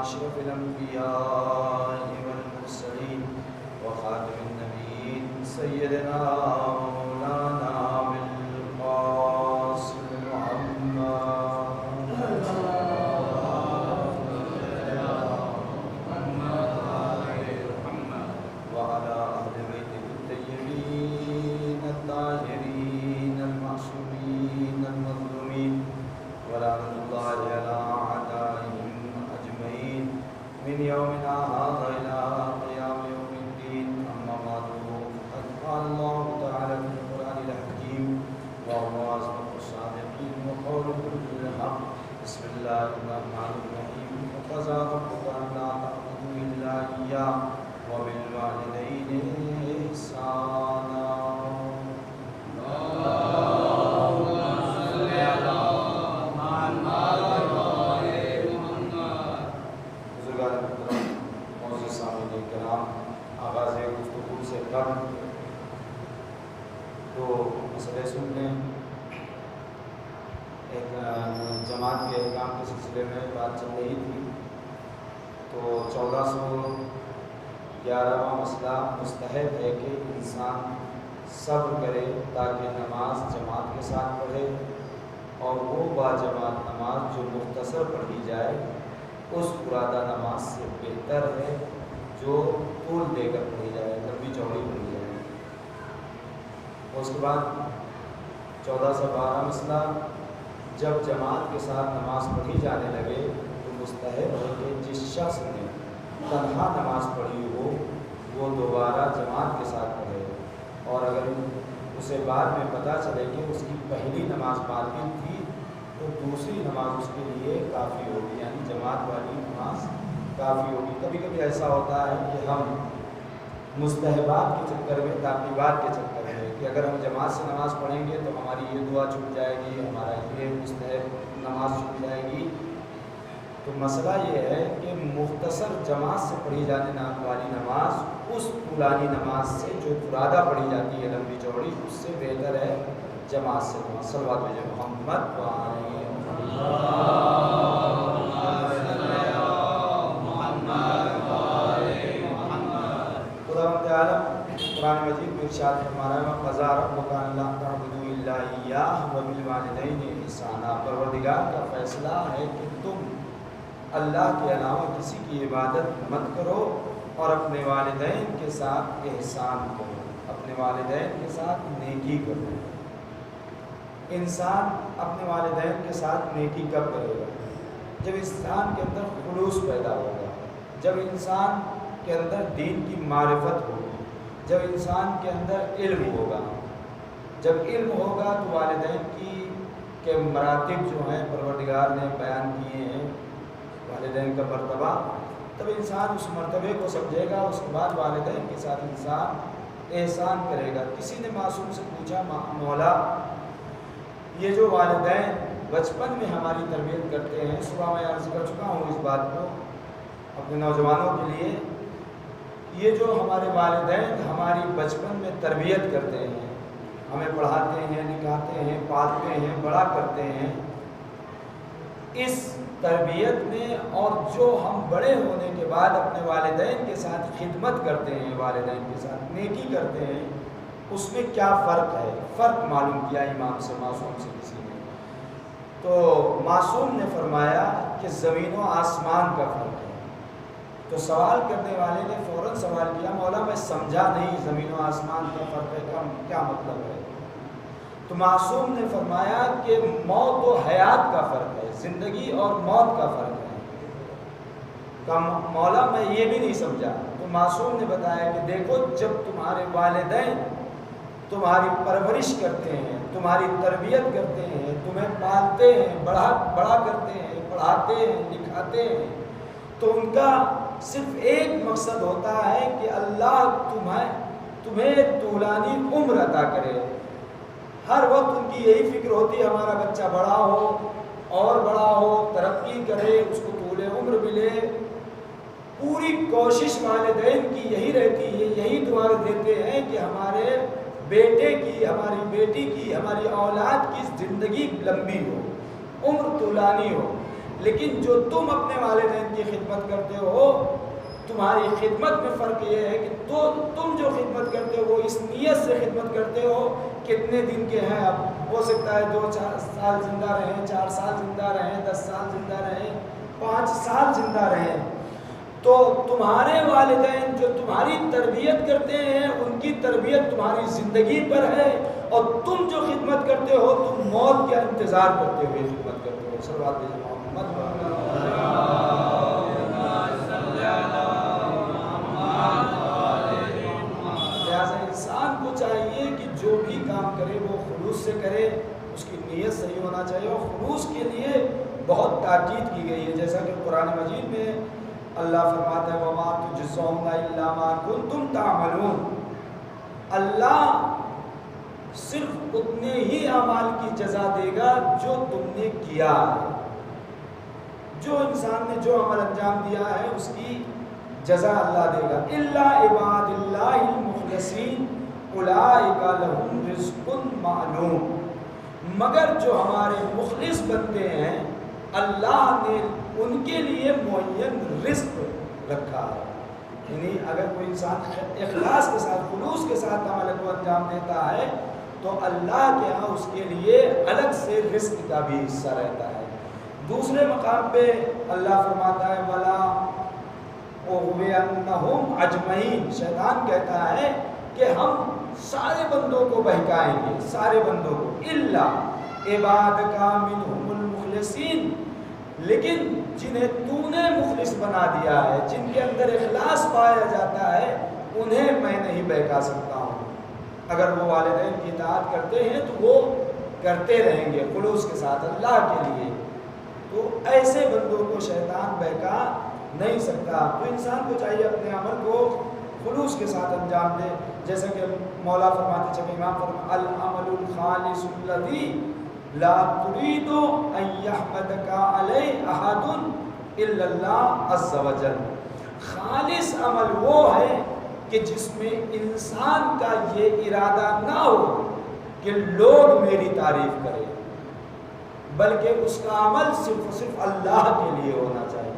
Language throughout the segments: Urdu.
أشرف الأنبياء والمرسلين وخاتم النبيين سيدنا ومولانا أبي القاسم محمد وعلى أهل بيته الطيبين الطاهرين المعصومين المظلومين ولعنة الله على أعدائهم أجمعين من يومنا هذا إلى قيام يوم الدين. أما بعد فقد قال الله تعالى في القرآن الحكيم وهو أصدق الصادقين وقوله الحق. بسم الله الرحمن الرحيم. وقضى ربك ألا تعبدوا إلا إياه وبالوالدين إحسانا. آغاز گفتگو سے قبل تو مسئلے سن لیں. ایک جماعت کے احکام کے سلسلے میں بات چل رہی تھی تو 1411واں مسئلہ مستحب ہے کہ انسان صبر کرے تاکہ نماز جماعت کے ساتھ پڑھے اور وہ باجماعت نماز جو مختصر پڑھی جائے اس مرادہ نماز سے بہتر ہے جو طول دے کر پڑھی جائے، لمبی چوڑی پڑھی جائے. اور اس کے بعد 1412 مسئلہ جب جماعت کے ساتھ نماز پڑھی جانے لگے تو مستحب ہے کہ جس شخص نے تنہا نماز پڑھی ہو وہ دوبارہ جماعت کے ساتھ پڑھے، اور اگر اسے بعد میں پتہ چلے کہ اس کی پہلی نماز باطل تھی تو دوسری نماز اس کے لیے کافی ہوگی، یعنی جماعت والی نماز کافی ہوگی. کبھی کبھی ایسا ہوتا ہے کہ ہم مستحبات کے چکر میں، تعقیبات کے چکر میں، کہ اگر ہم جماعت سے نماز پڑھیں گے تو ہماری یہ دعا چھوٹ جائے گی، ہمارا یہ مستحب نماز چھوٹ جائے گی. تو مسئلہ یہ ہے کہ مختصر جماعت سے پڑھی جانے والی نماز اس طولانی نماز سے جو فرادہ پڑھی جاتی ہے لمبی چوڑی، اس سے بہتر ہے جماعت سے نماز. صلوات بھیجیں محمد قرآن مجید میں ارشاد فرما رہا ہے وَقَضَىٰ رَبُّكَ أَلَّا تَعْبُدُوا إِلَّا إِيَّاهُ وَبِالْوَالِدَيْنِ إِحْسَانًا. پروردگار کا فیصلہ ہے کہ تم اللہ کے علاوہ کسی کی عبادت مت کرو اور اپنے والدین کے ساتھ احسان کرو، اپنے والدین کے ساتھ نیکی کرو. انسان اپنے والدین کے ساتھ نیکی کب کرے گا؟ جب انسان کے اندر خلوص پیدا ہوگا، جب انسان کے اندر دین کی معرفت ہوگی، جب انسان کے اندر علم ہوگا. جب علم ہوگا تو والدین کے مراتب جو ہیں پروردگار نے بیان کیے ہیں، والدین کا مرتبہ، تب انسان اس مرتبے کو سمجھے گا. اس کے بعد والدین کے ساتھ انسان احسان کرے گا. کسی نے معصوم سے پوچھا مولا یہ جو والدین بچپن میں ہماری تربیت کرتے ہیں، صبح میں عرض کر چکا ہوں اس بات کو اپنے نوجوانوں کے لیے، یہ جو ہمارے والدین ہماری بچپن میں تربیت کرتے ہیں، ہمیں پڑھاتے ہیں، لکھاتے ہیں، پالتے ہیں، بڑا کرتے ہیں، اس تربیت میں اور جو ہم بڑے ہونے کے بعد اپنے والدین کے ساتھ خدمت کرتے ہیں، والدین کے ساتھ نیکی کرتے ہیں، اس میں کیا فرق ہے؟ فرق معلوم کیا امام سے، معصوم سے کسی نے. تو معصوم نے فرمایا کہ زمین و آسمان کا فرق ہے. تو سوال کرنے والے نے فوراً سوال کیا مولا میں سمجھا نہیں، زمین و آسمان کا فرق ہے کیا مطلب ہے؟ تو معصوم نے فرمایا کہ موت و حیات کا فرق ہے، زندگی اور موت کا فرق ہے. مولا میں یہ بھی نہیں سمجھا. تو معصوم نے بتایا کہ دیکھو جب تمہارے والدین تمہاری پرورش کرتے ہیں، تمہاری تربیت کرتے ہیں، تمہیں پالتے ہیں، بڑا کرتے ہیں، پڑھاتے ہیں، لکھاتے ہیں، تو ان کا صرف ایک مقصد ہوتا ہے کہ اللہ تمہیں طولانی عمر عطا کرے. ہر وقت ان کی یہی فکر ہوتی ہے ہمارا بچہ بڑا ہو اور بڑا ہو، ترقی کرے، اس کو طول عمر ملے. پوری کوشش والدین کی یہی رہتی ہے، یہی دعا دیتے ہیں کہ ہمارے بیٹے کی، ہماری بیٹی کی، ہماری اولاد کی زندگی لمبی ہو، عمر طولانی ہو. لیکن جو تم اپنے والدین کی خدمت کرتے ہو تمہاری خدمت میں فرق یہ ہے کہ تم جو خدمت کرتے ہو وہ اس نیت سے خدمت کرتے ہو کتنے دن کے ہیں، اب ہو سکتا ہے 2-4 سال زندہ رہیں، 4 سال زندہ رہیں، 10 سال زندہ رہیں، 5 سال زندہ رہیں، تو تمہارے والدین جو تمہاری تربیت کرتے ہیں ان کی تربیت تمہاری زندگی پر ہے، اور تم جو خدمت کرتے ہو تم موت کا انتظار کرتے ہوئے خدمت کرتے ہو۔ صلوات محمد۔ انسان کو چاہیے کہ جو بھی کام کرے وہ خلوص سے کرے، اس کی نیت صحیح ہونا چاہیے، اور خلوص کے لیے بہت تاکید کی گئی ہے، جیسا کہ قرآن مجید میں اللہ فرماتا ہے وَمَا تُجْزَوْنَ إِلَّا مَا كُنتُمْ تَعْمَلُونَ، اللہ صرف اتنے ہی اعمال کی جزا دے گا جو تم نے کیا ہے، جو انسان نے جو عمل انجام دیا ہے اس کی جزا اللہ دے گا۔ إِلَّا عِبَادِ اللَّهِ الْمُخْلَصِينَ أُولَٰئِكَ لَهُمْ رِزْقٌ مَّعْلُومٌ، مگر جو ہمارے مخلص بندے ہیں اللہ نے ان کے لیے معین رزق رکھا ہے، یعنی اگر کوئی انسان اخلاص کے ساتھ خلوص کے ساتھ عمل کو انجام دیتا ہے تو اللہ کے ہاں اس کے لیے الگ سے رزق کا بھی حصہ رہتا ہے۔ دوسرے مقام پہ اللہ فرماتا ہے وَلَا أُغْوِيَنَّهُمْ أَجْمَعِينَ، شیطان کہتا ہے کہ ہم سارے بندوں کو بہکائیں گے، سارے بندوں کو، إِلَّا عِبَادَكَ مِنْهُمُ الْمُخْلَصِينَ، لیکن جنہیں تو نے مخلص بنا دیا ہے، جن کے اندر اخلاص پایا جاتا ہے، انہیں میں نہیں بہکا سکتا ہوں۔ اگر وہ والدین کی اطاعت کرتے ہیں تو وہ کرتے رہیں گے خلوص کے ساتھ اللہ کے لیے، تو ایسے بندوں کو شیطان بہکا نہیں سکتا۔ تو انسان کو چاہیے اپنے عمل کو خلوص کے ساتھ انجام دے، جیسا کہ مولا فرماتے چلے، امام فرماتے العمل الخالص الذی لا تريد ان يحمدك علیہ احد الا اللہ عز وجل، خالص عمل وہ ہے کہ جس میں انسان کا یہ ارادہ نہ ہو کہ لوگ میری تعریف کریں، بلکہ اس کا عمل صرف صرف اللہ کے لیے ہونا چاہیے،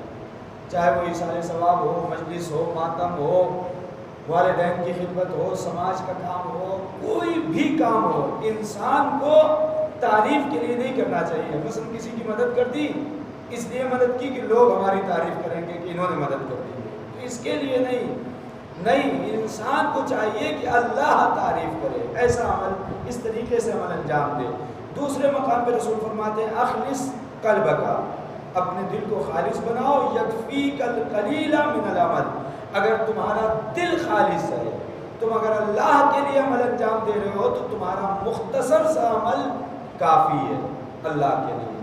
چاہے وہ ایثار ثواب ہو، مجلس ہو، ماتم ہو، والدین کی خدمت ہو، سماج کا کام ہو، کوئی بھی کام ہو، انسان کو تعریف کے لیے نہیں کرنا چاہیے۔ مثلا کسی کی مدد کر دی اس لیے مدد کی کہ لوگ ہماری تعریف کریں گے کہ انہوں نے مدد کر دی، تو اس کے لیے نہیں، انسان کو چاہیے کہ اللہ تعریف کرے، ایسا عمل اس طریقے سے عمل انجام دے۔ دوسرے مقام پہ رسول فرماتے ہیں اخلص قلبک، اپنے دل کو خالص بناؤ، یکفیک القلیل من العمل، اگر تمہارا دل خالص ہے، تم اگر اللہ کے لیے عمل انجام دے رہے ہو تو تمہارا مختصر سا عمل کافی ہے اللہ کے لیے،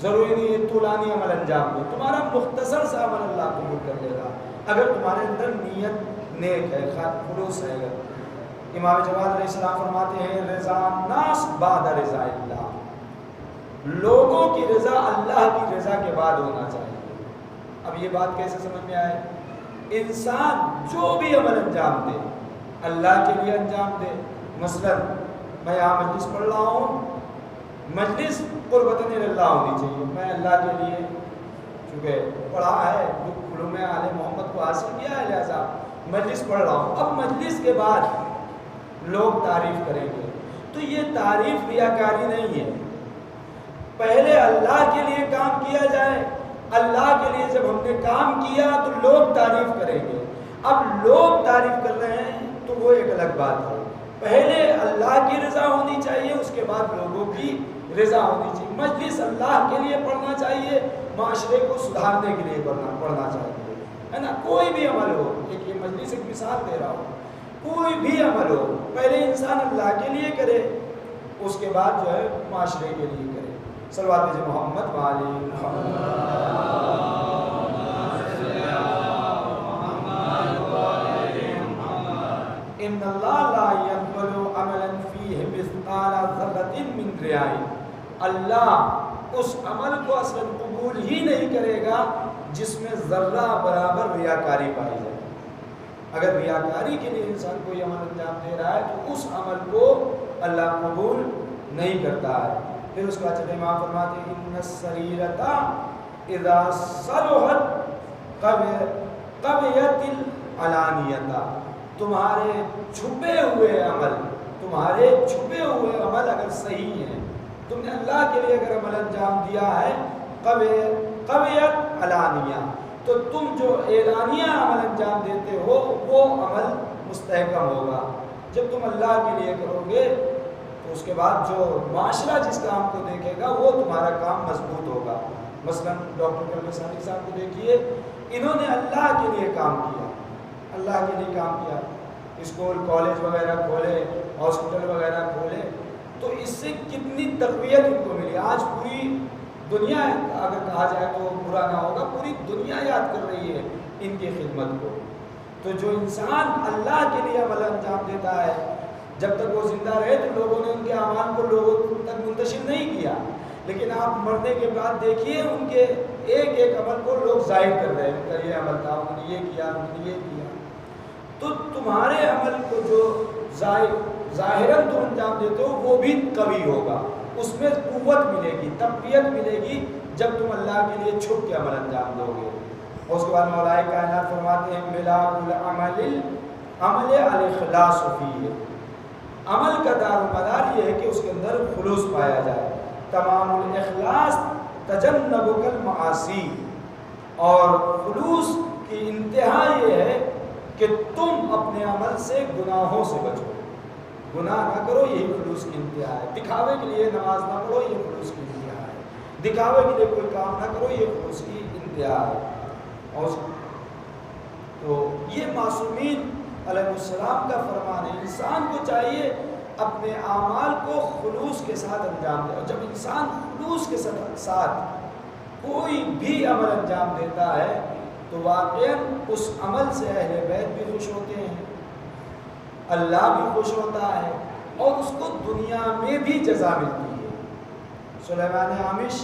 ضروری نہیں ہے طولانی عمل انجام دو، تمہارا مختصر سا عمل اللہ قبول کر لے گا اگر تمہارے اندر نیت نیک ہے، خلوص ہے۔ امام جواد علیہ السلام فرماتے ہیں رضا الناس بعد رضا اللہ، لوگوں کی رضا اللہ کی رضا کے بعد ہونا چاہیے۔ اب یہ بات کیسے سمجھ میں آئے؟ انسان جو بھی عمل انجام دے اللہ کے لیے انجام دے، مثلا میں یہاں مجلس پڑھ رہا ہوں، مجلس قربتاً اللہ ہونی چاہیے، میں اللہ کے لیے چونکہ پڑھا ہے، علوم آل محمد کو حاصل کیا ہے، لہذا مجلس پڑھ رہا ہوں، اب مجلس کے بعد لوگ تعریف کریں گے، تو یہ تعریف ریاکاری نہیں ہے، پہلے اللہ کے لیے کام کیا جائے، اللہ کے لیے جب ہم نے کام کیا تو لوگ تعریف کریں گے، اب لوگ تعریف کر رہے ہیں تو وہ ایک الگ بات ہے، پہلے اللہ کی رضا ہونی چاہیے، اس کے بعد لوگوں کی رضا ہونی چاہیے۔ مجلس اللہ کے لیے پڑھنا چاہیے، معاشرے کو سدھارنے کے لیے پڑھنا چاہیے، ہے نا، کوئی بھی عمل ہو، ایک یہ مجلس ایک مثال دے رہا ہوں، کوئی بھی عمل ہو پہلے انسان اللہ کے لیے کرے، اس کے بعد جو ہے معاشرے کے لیے کرے۔ صلوات محمد وعلی محمد۔ ان اللہ لا يقبل عملا فیہ مثقال ذرۃ من ریاء، اللہ اس عمل کو اصلا قبول ہی نہیں کرے گا جس میں ذرہ برابر ریاکاری پائی جائے۔ اگر ریاکاری کے لیے انسان کوئی عمل انجام دے رہا ہے تو اس عمل کو اللہ قبول نہیں کرتا ہے۔ پھر اس کا چلے امام فرماتے ہیں ان السریرۃ اذا صلحت قویت العلانیۃ، تمہارے چھپے ہوئے عمل اگر صحیح ہیں، تم نے اللہ کے لیے اگر عمل انجام دیا ہے قویت علانیہ، تو تم جو اعلانیہ عمل انجام دیتے ہو وہ عمل مستحکم ہوگا۔ جب تم اللہ کے لیے کرو گے تو اس کے بعد جو معاشرہ جس کام کو دیکھے گا وہ تمہارا کام مضبوط ہوگا۔ مثلا ڈاکٹر کلب ثانی صاحب کو دیکھیے، انہوں نے اللہ کے لیے کام کیا، اسکول کالج وغیرہ کھولے، ہاسپٹل وغیرہ کھولے، تو اس سے کتنی تقویت ان کو ملی۔ آج پوری دنیا، اگر کہا جائے تو برا نہ ہوگا، پوری دنیا یاد کر رہی ہے ان کی خدمت کو۔ تو جو انسان اللہ کے لیے عمل انجام دیتا ہے، جب تک وہ زندہ رہے تو لوگوں نے ان کے اعمال کو لوگوں تک منتشر نہیں کیا، لیکن آپ مرنے کے بعد دیکھیے ان کے ایک ایک عمل کو لوگ ظاہر کر رہے ہیں، ان کا یہ عمل تھا، انہوں نے یہ کیا، انہوں نے یہ کیا۔ تو تمہارے عمل کو جو ظاہراً تم انجام دیتے ہو وہ بھی قوی ہوگا، اس میں قوت ملے گی، تقویت ملے گی جب تم اللہ کے لیے چھپ کے عمل انجام دو گے۔ اور اس کے بعد مولا کائنات فرماتے ہیں ملاک العمل الاخلاص فیہ، عمل کا دار و مدار یہ ہے کہ اس کے اندر خلوص پایا جائے۔ تمام الاخلاص تجنبک المعاصی، اور خلوص کی انتہا یہ ہے کہ تم اپنے عمل سے گناہوں سے بچو، گناہ نہ کرو، یہی خلوص کی انتہا ہے۔ دکھاوے کے لیے نماز نہ پڑھو، یہ خلوص کی انتہا ہے۔ دکھاوے کے لیے کوئی کام نہ کرو، یہ خلوص کی انتہا ہے۔ اور تو یہ معصومین علیہ السلام کا فرمان ہے، انسان کو چاہیے اپنے اعمال کو خلوص کے ساتھ انجام دے، اور جب انسان خلوص کے ساتھ کوئی بھی عمل انجام دیتا ہے تو واقعاً اس عمل سے اہل بیت بھی خوش ہوتے ہیں، اللہ بھی خوش ہوتا ہے، اور اس کو دنیا میں بھی جزا ملتی ہے۔ سلیمان عامش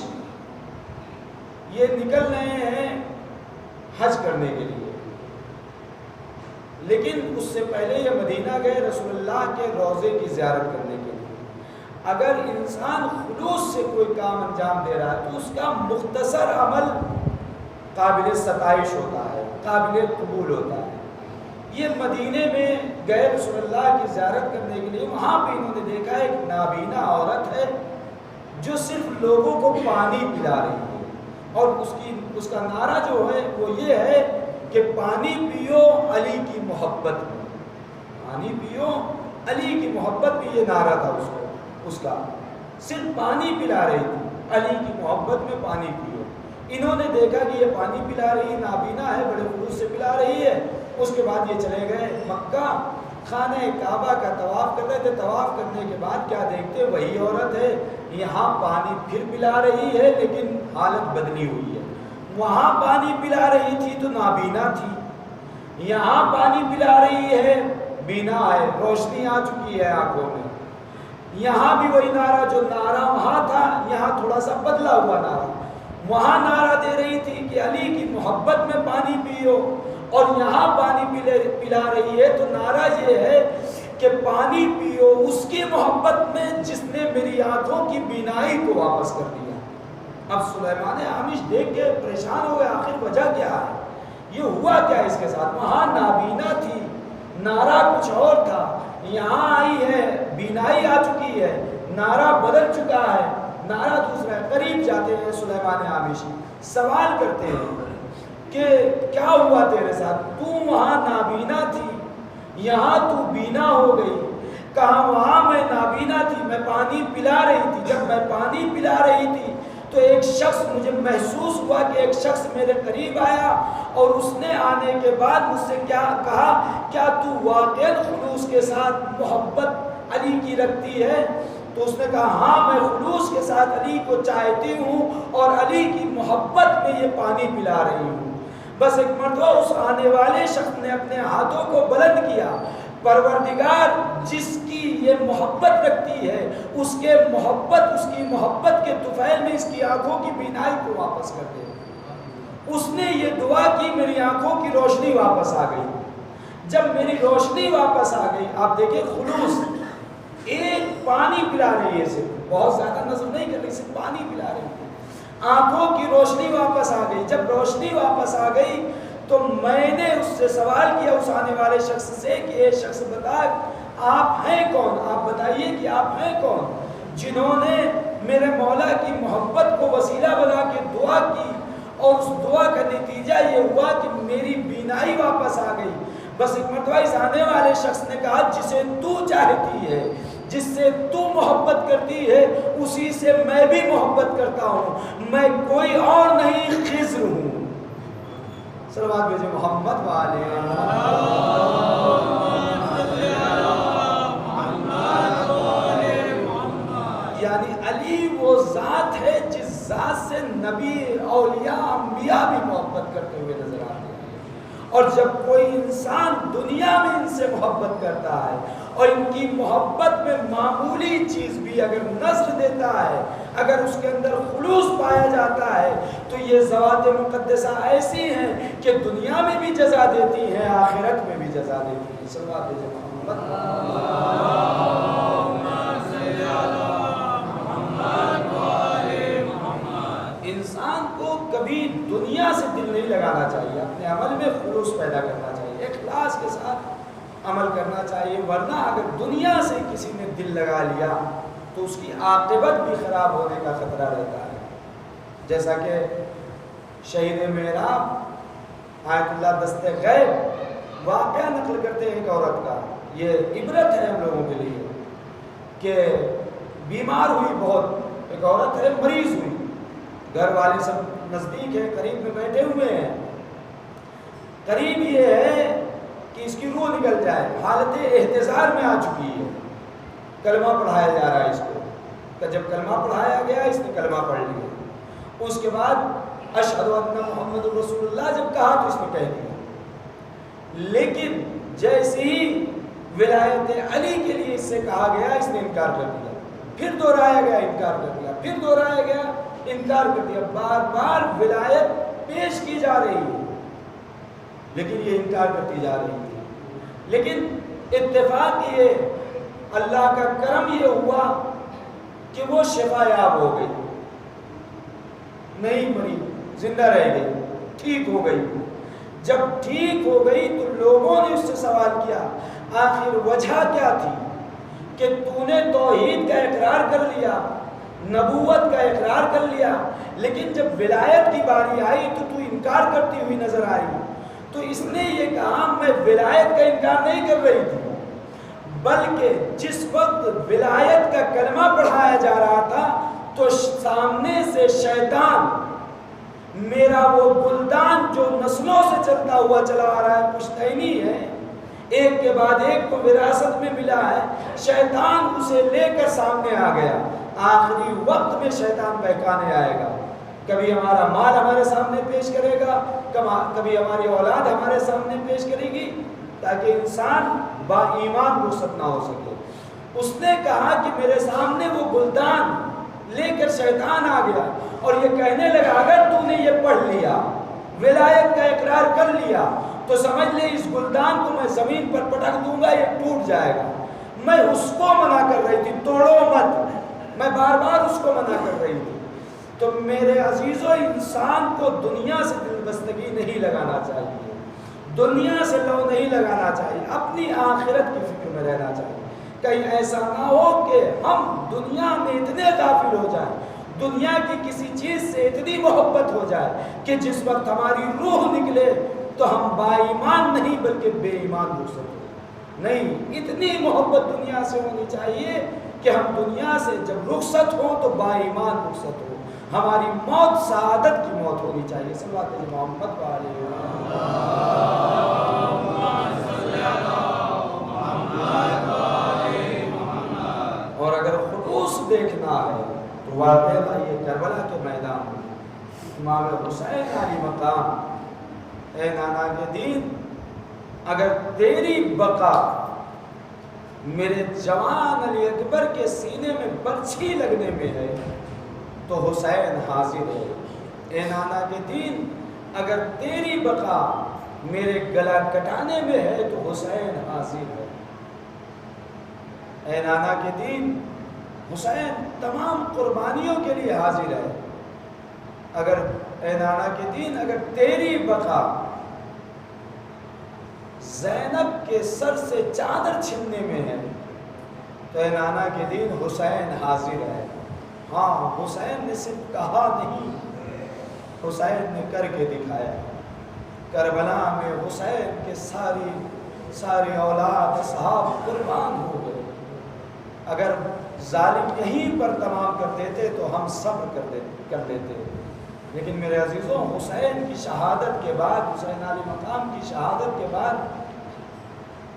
یہ نکل رہے ہیں حج کرنے کے لیے، لیکن اس سے پہلے یہ مدینہ گئے رسول اللہ کے روضے کی زیارت کرنے کے لیے۔ اگر انسان خلوص سے کوئی کام انجام دے رہا ہے تو اس کا مختصر عمل قابل ستائش ہوتا ہے، قابل قبول ہوتا ہے۔ یہ مدینے میں گئے رسول اللہ کی زیارت کرنے کے لیے، وہاں پہ انہوں نے دیکھا ایک نابینا عورت ہے جو صرف لوگوں کو پانی پلا رہی ہے، اور اس کا نعرہ جو ہے وہ یہ ہے کہ پانی پیو علی کی محبت میں، پانی پیو علی کی محبت میں، یہ نعرہ تھا اس کا، صرف پانی پلا رہی تھی، علی کی محبت میں پانی پیو۔ انہوں نے دیکھا کہ یہ پانی پلا رہی، نابینا ہے، بڑے خلوص سے پلا رہی ہے۔ اس کے بعد یہ چلے گئے مکہ، خانہ کعبہ کا طواف کر رہے تھے، طواف کرنے کے بعد کیا دیکھتے، وہی عورت ہے، یہاں پانی پھر پلا رہی ہے لیکن حالت بدلی ہوئی ہے۔ وہاں پانی پلا رہی تھی تو نابینا تھی، یہاں پانی پلا رہی ہے بینا ہے، روشنی آ چکی ہے آنکھوں میں۔ یہاں بھی وہی نعرہ، جو نعرہ وہاں تھا یہاں تھوڑا سا بدلا ہوا نعرہ، وہاں نعرہ دے رہی تھی کہ علی کی محبت میں پانی پیو، اور یہاں پانی پلا رہی ہے تو نعرہ یہ ہے کہ پانی پیو اس کی محبت میں جس نے میری آنکھوں کی بینائی کو واپس کر دیا۔ اب سلیمان عامش دیکھ کے پریشان ہو گئے، آخر وجہ کیا ہے، یہ ہوا کیا اس کے ساتھ؟ وہاں نابینا تھی، نعرہ کچھ اور تھا، یہاں آئی ہے بینائی آ چکی ہے، نعرہ بدل چکا ہے، نعرہ دوسرا ہے۔ قریب جاتے ہیں سلیمان عامش، سوال کرتے ہیں کہ کیا ہوا تیرے ساتھ، تو وہاں نابینا تھی یہاں تو بینا ہو گئی۔ کہا وہاں میں نابینا تھی، میں پانی پلا رہی تھی، جب میں پانی پلا رہی تھی تو ایک شخص، مجھے محسوس ہوا کہ ایک شخص میرے قریب آیا، اور اس نے آنے کے بعد مجھ سے کیا کہا، کیا تو واقعاً خلوص کے ساتھ محبت علی کی رکھتی ہے؟ تو اس نے کہا ہاں، میں خلوص کے ساتھ علی کو چاہتی ہوں اور علی کی محبت میں یہ پانی پلا رہی ہوں۔ بس ایک مرتبہ اس آنے والے شخص نے اپنے ہاتھوں کو بلند کیا، پروردگار جس کی یہ محبت رکھتی ہے اس کی محبت کے طفیل میں اس کی آنکھوں کی بینائی کو واپس کر دے۔ اس نے یہ دعا کی، میری آنکھوں کی روشنی واپس آ گئی۔ جب میری روشنی واپس آ گئی، آپ دیکھیں خلوص، ایک پانی پلا رہی ہے، صرف بہت زیادہ نظر نہیں کر رہی، صرف پانی پلا رہی ہے۔ آنکھوں کی روشنی واپس آ گئی. جب روشنی واپس آ گئی تو میں نے اس سے سوال کیا, اس آنے والے شخص سے, کہ اے شخص بتا آپ ہیں کون, آپ بتائیے کہ آپ ہیں کون جنہوں نے میرے مولا کی محبت کو وسیلہ بنا کے دعا کی, اور اس دعا کا نتیجہ یہ ہوا کہ میری بینائی واپس آ گئی. بس ایک مرتبہ اس آنے والے شخص نے کہا, جسے تو چاہتی ہے, جس سے تو محبت کرتی ہے, اسی سے میں بھی محبت کرتا ہوں, میں کوئی اور نہیں, خضر ہوں. صلوات بھیجے محمد والے یعنی علی وہ ذات ہے جس ذات سے نبی, اولیاء, انبیاء بھی محبت کرتے ہوئے نظر آتے ہیں. اور جب کوئی انسان دنیا میں ان سے محبت کرتا ہے اور ان کی محبت میں معمولی چیز بھی اگر نظر دیتا ہے, اگر اس کے اندر خلوص پایا جاتا ہے, تو یہ ذوات مقدسہ ایسی ہیں کہ دنیا میں بھی جزا دیتی ہیں, آخرت میں بھی جزا دیتی ہیں. صلوات محمد. انسان کو کبھی دنیا سے دل نہیں لگانا چاہیے, اپنے عمل میں خلوص پیدا کرنا چاہیے, اخلاص کے ساتھ عمل کرنا چاہیے. ورنہ اگر دنیا سے کسی نے دل لگا لیا تو اس کی عاقبت بھی خراب ہونے کا خطرہ رہتا ہے. جیسا کہ شہید معراج آیت اللہ دست غیب واقعہ نقل کرتے ہیں ایک عورت کا. یہ عبرت ہے ہم لوگوں کے لیے کہ بیمار ہوئی بہت, ایک عورت ہے مریض ہوئی, گھر والے سب نزدیک ہے, قریب میں بیٹھے ہوئے ہیں, قریب یہ ہے کہ اس کی روح نکل جائے, حالت احتضار میں آ چکی ہے, کلمہ پڑھایا جا رہا ہے اس کو. جب کلمہ پڑھایا گیا اس نے کلمہ پڑھ لیا, اس کے بعد اشہد ان محمد رسول اللہ جب کہا تو اس نے کہہ دیا. لیکن جیسے ہی ولایت علی کے لیے اس سے کہا گیا اس نے انکار کر دیا, پھر دہرایا گیا انکار کر دیا, پھر دہرایا گیا انکار کر دیا. بار بار ولایت پیش کی جا رہی ہے لیکن یہ انکار کرتی جا رہی تھی. لیکن اتفاق یہ اللہ کا کرم یہ ہوا کہ وہ شفا یاب ہو گئی, نہیں مری, زندہ رہ گئی, ٹھیک ہو گئی. جب ٹھیک ہو گئی تو لوگوں نے اس سے سوال کیا آخر وجہ کیا تھی کہ تو نے توحید کا اقرار کر لیا, نبوت کا اقرار کر لیا, لیکن جب ولایت کی باری آئی تو انکار کرتی ہوئی نظر آئی. تو اس نے یہ کہا میں ولایت کا انکار نہیں کر رہی تھی, بلکہ جس وقت ولایت کا کلمہ پڑھایا جا رہا تھا تو سامنے سے شیطان میرا وہ گلدان جو نسلوں سے چلتا ہوا چلا آ رہا ہے, پشتینی ہے, ایک کے بعد ایک کو وراثت میں ملا ہے, شیطان اسے لے کر سامنے آ گیا. آخری وقت میں شیطان بہکانے آئے گا, کبھی ہمارا مال ہمارے سامنے پیش کرے گا, کبھی ہماری اولاد ہمارے سامنے پیش کرے گی, تاکہ انسان با ایمان رخصت نہ ہو سکے. اس نے کہا کہ میرے سامنے وہ گلدان لے کر شیطان آ گیا اور یہ کہنے لگا اگر تو نے یہ پڑھ لیا, ولایت کا اقرار کر لیا, تو سمجھ لے اس گلدان کو میں زمین پر پٹک دوں گا, یہ ٹوٹ جائے گا. میں اس کو منع کر رہی تھی توڑو مت, میں بار بار اس کو منع کر رہی تھی. تو میرے عزیزو, انسان کو دنیا سے دل بستگی نہیں لگانا چاہیے, دنیا سے لو نہیں لگانا چاہیے, اپنی آخرت کی فکر میں رہنا چاہیے. کہیں ایسا نہ ہو کہ ہم دنیا میں اتنے غافل ہو جائیں, دنیا کی کسی چیز سے اتنی محبت ہو جائے کہ جس وقت ہماری روح نکلے تو ہم با ایمان نہیں بلکہ بے ایمان ہو سکیں. نہیں, اتنی محبت دنیا سے ہونی چاہیے کہ ہم دنیا سے جب رخصت ہوں تو با ایمان رخصت ہو, ہماری موت سعادت کی موت ہونی چاہیے. صلوات محمد اور اگر خلوص دیکھنا ہے تو واقعہ یہ کربلا کے میدان میں امام حسین علی مقام, اے نانا کے دین, اگر تیری بقا میرے جوان علی اکبر کے سینے میں برچھی لگنے میں ہے تو حسین حاضر ہے. اے نانا کے دین, اگر تیری بقا میرے گلا کٹانے میں ہے تو حسین حاضر ہے. اے نانا کے دین, حسین تمام قربانیوں کے لیے حاضر ہے. اگر اے نانا کے دین اگر تیری بقا زینب کے سر سے چادر چھننے میں ہے تو اے نانا کے دین حسین حاضر ہے. ہاں حسین نے صرف کہا نہیں، حسین نے کر کے دکھایا. کربلا میں حسین کے ساری اولاد اصحاب قربان ہو گئے. اگر ظالم یہیں پر تمام کر دیتے تو ہم صبر کر دیتے. لیکن میرے عزیزوں حسین کی شہادت کے بعد، حسین علی مقام کی شہادت کے بعد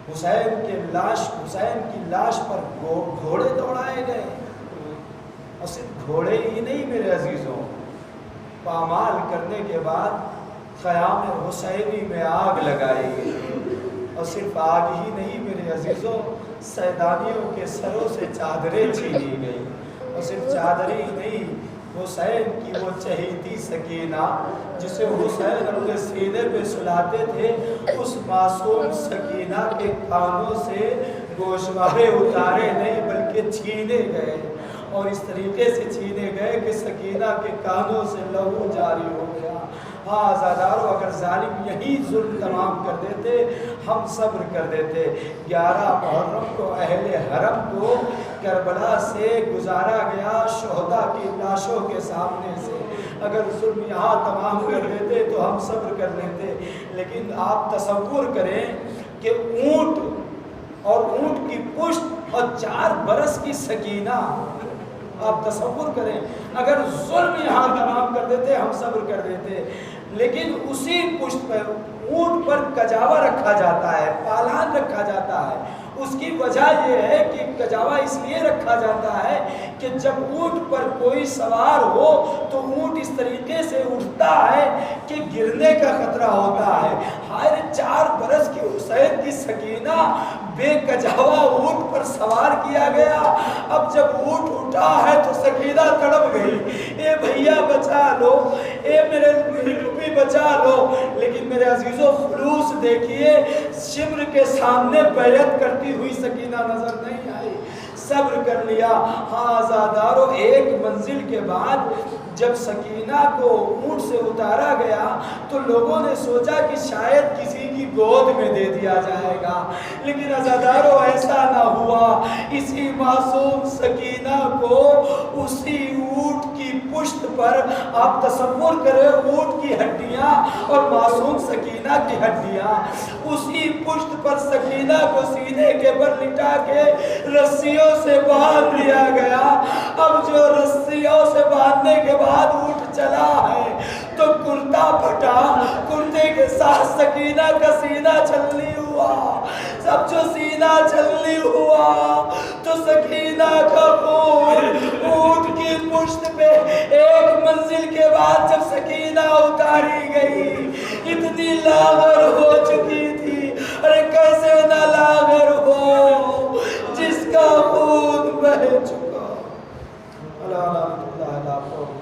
حسین کی لاش پر گھوڑے دوڑائے گئے. اور صرف گھوڑے ہی نہیں میرے عزیزوں، پامال کرنے کے بعد خیام حسینی میں آگ لگائی گئی. اور صرف آگ ہی نہیں میرے عزیزوں، سیدانیوں کے سروں سے چادریں چھینی گئی. اور صرف چادریں ہی نہیں، حسین کی وہ چہیتی سکینہ جسے حسین اپنے سینے پہ سلاتے تھے، اس معصوم سکینہ کے کانوں سے گوشوارے اتارے نہیں بلکہ چھینے گئے. اور اس طریقے سے چھینے گئے کہ سکینہ کے کانوں سے لہو جاری ہو گیا. ہاں آزادارو، اگر ظالم یہی ظلم تمام کر دیتے ہم صبر کر دیتے. 11 محرم کو اہل حرم کو کربلا سے گزارا گیا شہداء کی لاشوں کے سامنے سے. اگر ظلم یہاں تمام کر دیتے تو ہم صبر کر لیتے. لیکن آپ تصور کریں کہ اونٹ اور اونٹ کی پشت اور 4 برس کی سکینہ، آپ تصور کریں اگر ظلم یہاں تمام کر دیتے ہم صبر کر دیتے. لیکن اسی پشت پر اونٹ پر کجاوا رکھا جاتا ہے، پالان رکھا جاتا ہے. اس کی وجہ یہ ہے کہ کجاوا اس لیے رکھا جاتا ہے کہ جب اونٹ پر کوئی سوار ہو تو اونٹ اس طریقے سے اٹھتا ہے کہ گرنے کا خطرہ ہوتا ہے. ہر 4 برس کی حسین کی سکینہ بے کجاوا اونٹ پر سوار کیا گیا. اب جب اونٹ اٹھا ہے تو سکینہ تڑپ گئی، اے بھیا بچا لو، اے میرے بھی بچا لو. لیکن میرے عزیزوں خلوص دیکھیے، شمر کے سامنے بیعت کرتی ہوئی سکینہ نظر نہیں آئی، صبر کر لیا. ہاں آزادارو، ایک منزل کے بعد جب سکینہ کو اونٹ سے اتارا گیا تو لوگوں نے سوچا کہ شاید کسی کی گود میں دے دیا جائے گا. لیکن آزادارو ایسا نہ ہوا. اسی معصوم سکینہ کو اسی اونٹ کی پشت پر، آپ تصور کریں اونٹ کی ہڈیاں اور معصوم سکینہ کی ہڈیاں، اسی پشت پر سکینہ کو سینے کے پر لٹا کے رسیوں سے باندھ دیا گیا. اب جو رسیوں سے باندھنے کے بعد اونٹ چلا ہے تو کرتا پھٹا، کرتے کے ساتھ سکینہ کا سینہ چھلنی ہوا. سب جو سینہ چھلنی ہوا تو سکینہ کا خون اونٹ کی پشت پہ ایک منزل کے بعد